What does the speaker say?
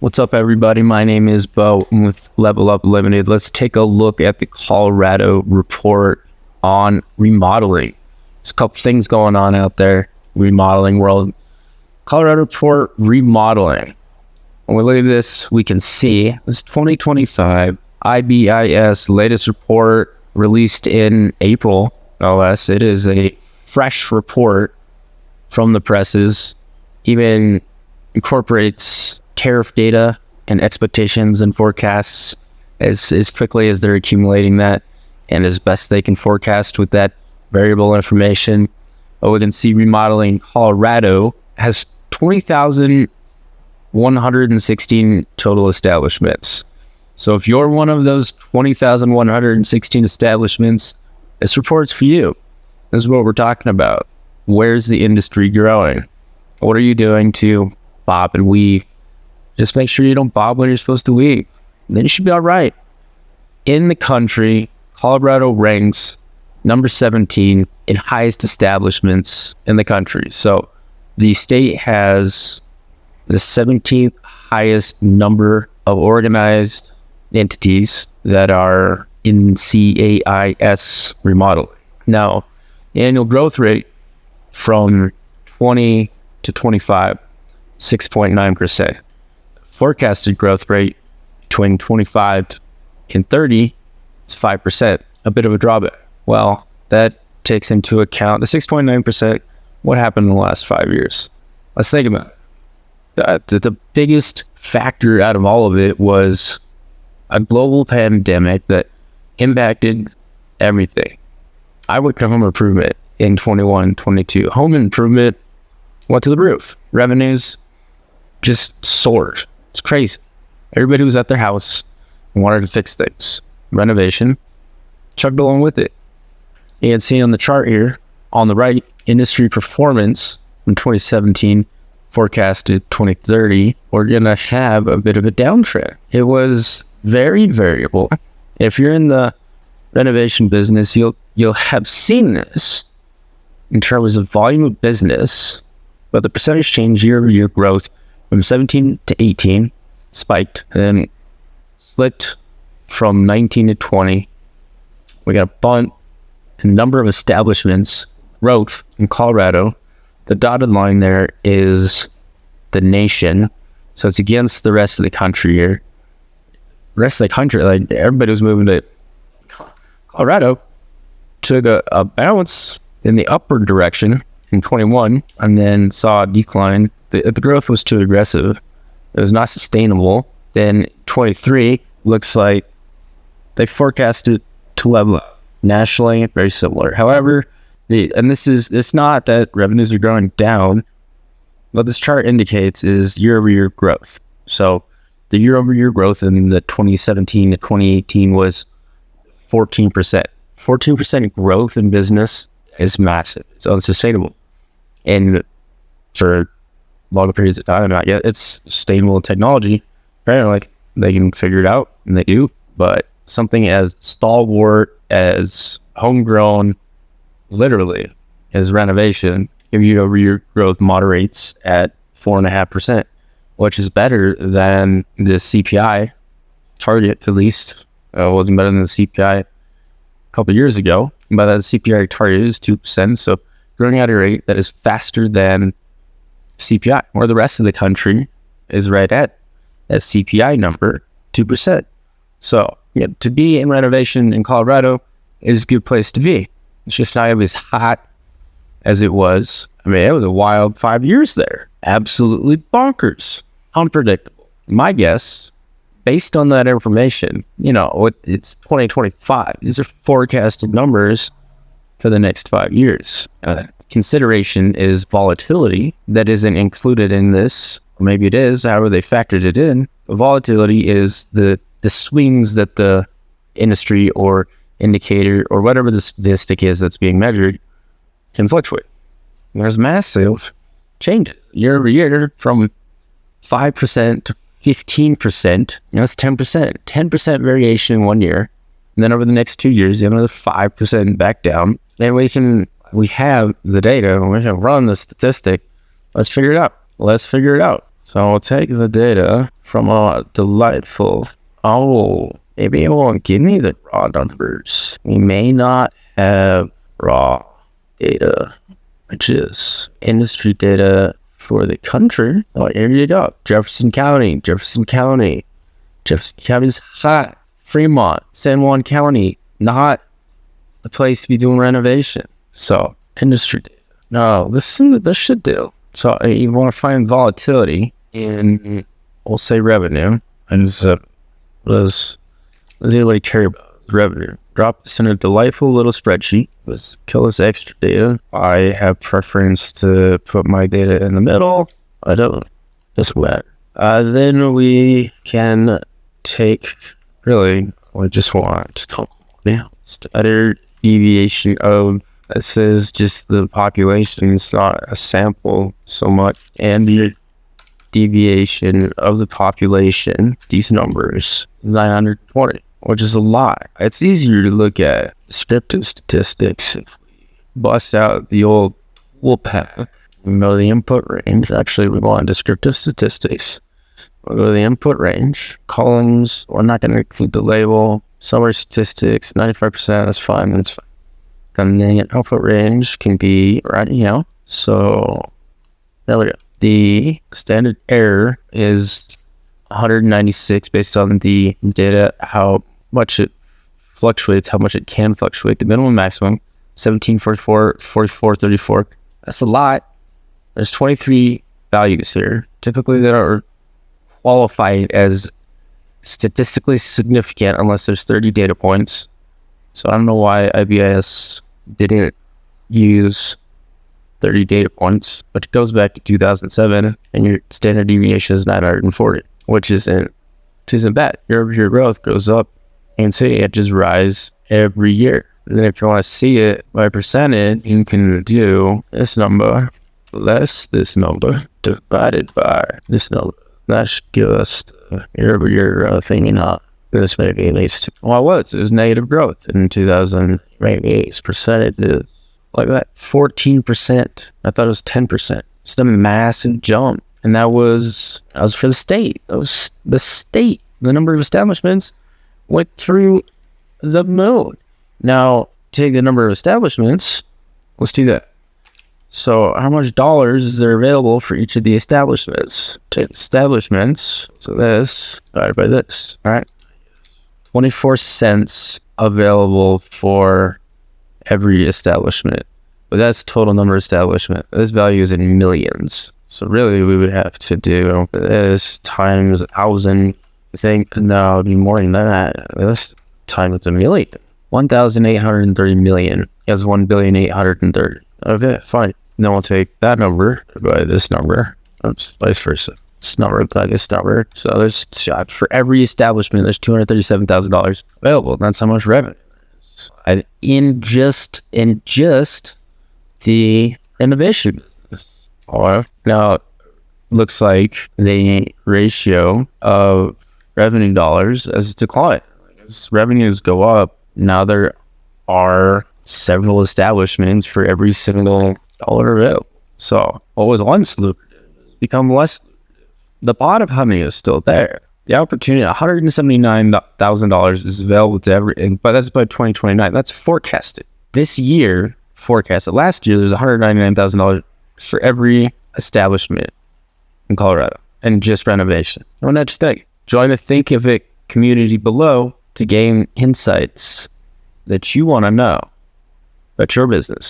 What's up, everybody? My name is Bo. I'm with Level Up Limited. Let's take a look at the Colorado report on remodeling. There's a couple things going on out there. Remodeling world. Colorado report remodeling. When we look at this, we can see this 2025 IBIS latest report released in April. OS. It is a fresh report from the presses. Even incorporates tariff data and expectations and forecasts as quickly as they're accumulating that and as best they can forecast with that variable information. But we can see remodeling Colorado has 20,116 total establishments. So if you're one of those 20,116 establishments, this report's for you. This is what we're talking about. Where's the industry growing? What are you doing to bob and weave? Just make sure you don't bob when you're supposed to weave. Then you should be all right. In the country, Colorado ranks number 17 in highest establishments in the country. So the state has the 17th highest number of organized entities that are in CAIS remodeling. Now, annual growth rate from 20 to 25, 6.9%. Forecasted growth rate between 25 and 30 is 5%. A bit of a drawback. Well, that takes into account the 6.9%. What happened in the last 5 years? Let's think about it. The biggest factor out of all of it was a global pandemic that impacted everything. I would come home improvement in 21, 22. Home improvement went to the roof. Revenues just soared. It's crazy. Everybody was at their house and wanted to fix things. Renovation chugged along with it. You can see on the chart here on the right, industry performance from 2017 forecasted 2030. We're going to have a bit of a downtrend. It was very variable. If you're in the renovation business, you'll have seen this in terms of volume of business, but the percentage change year-over-year growth from 17 to 18 spiked, and then slipped from 19 to 20. We got a bunt in number of establishments growth in Colorado. The dotted line there is the nation, so it's against the rest of the country here. The rest of the country, like everybody was moving to Colorado, took a bounce in the upward direction in 21 and then saw a decline. The growth was too aggressive. It was not sustainable. Then 23 looks like they forecasted to level up. Nationally, very similar. However, it's not that revenues are going down. What this chart indicates is year-over-year growth. So the year-over-year growth in the 2017 to 2018 was 14%. 14% growth in business is massive. It's unsustainable. And for longer periods of time, not yet. It's sustainable technology. Apparently, they can figure it out, and they do. But something as stalwart as homegrown, literally, as renovation, year-over-year growth moderates at 4.5%, which is better than the CPI target, at least. Wasn't better than the CPI a couple of years ago. But that CPI target is 2%, so growing at a rate that is faster than CPI, where the rest of the country is right at that CPI number, 2%. So, yeah, to be in renovation in Colorado is a good place to be. It's just not as hot as it was. I mean, it was a wild 5 years there. Absolutely bonkers. Unpredictable. My guess, based on that information, it's 2025. These are forecasted numbers for the next 5 years. Consideration is volatility that isn't included in this, or maybe it is, however they factored it in. Volatility is the swings that the industry or indicator or whatever the statistic is that's being measured can fluctuate. There's massive changes year over year from 5% to 15%. That's 10%. 10% variation in 1 year. And then over the next 2 years, you have another 5% back down. And we have the data, we can run the statistic. Let's figure it out. So we'll take the data from a delightful, maybe it won't give me the raw numbers. We may not have raw data, which is industry data for the country. Oh, here you go. Jefferson County is hot. Fremont, San Juan County, not the place to be doing renovation. So, industry data. No, this should do. So, you want to find volatility in, we'll say, revenue. And what does anybody care about? Revenue. Drop this in a delightful little spreadsheet. Let's kill this extra data. I have preference to put my data in the middle. I don't. Doesn't matter. Then we can take, really, I just want standard deviation of, this is just the population. It's not a sample so much. And the deviation of the population, these numbers, 920. Which is a lot. It's easier to look at descriptive statistics if we bust out the old toolpath. We know the input range. Actually, we want descriptive statistics. We'll go to the input range. Columns, we're not going to include the label. Summary statistics, 95%, that's fine. That's fine. And the output range can be right here. So, there we go. The standard error is 196 based on the data, how much it fluctuates, how much it can fluctuate. The minimum, maximum, 17, 44, 44, 34. That's a lot. There's 23 values here. Typically, that are qualified as statistically significant unless there's 30 data points. So I don't know why IBIS didn't use 30 data points, but it goes back to 2007, and your standard deviation is 940, which isn't bad. Your growth goes up. And see it just rise every year. And then if you want to see it by percentage, you can do this number less this number divided by this number. That should give us the year-over-year thing. This maybe at least, well, it was negative growth in 2000, maybe 8 percentages like that. 14%. I thought it was 10%. It's a massive jump. And that was for the state. That was the state. The number of establishments went through the moon. Now, take the number of establishments. Let's do that. So, how much dollars is there available for each of the establishments? Take establishments. So this divided by this. All right. 24 cents available for every establishment. But that's total number of establishment. This value is in millions. So really, we would have to do this times 1,000. I think, no, it'd be more than that. This times a million. 1,830 million is 1,830. Okay, fine. Then we'll take that number by this number. Oops, vice versa. This number by this number. So there's, for every establishment, there's $237,000 available. That's how much revenue. In just the renovation business. Now, looks like the ratio of revenue dollars has declined. As revenues go up, now there are several establishments for every single dollar available. So what was once lucrative has become less lucrative. The pot of honey is still there. The opportunity, $179,000 is available to every, but that's by 2029. That's forecasted. This year, forecasted. Last year, there's $199,000 for every establishment in Colorado and just renovation. I want to think. Join the Think of It community below to gain insights that you want to know about your business.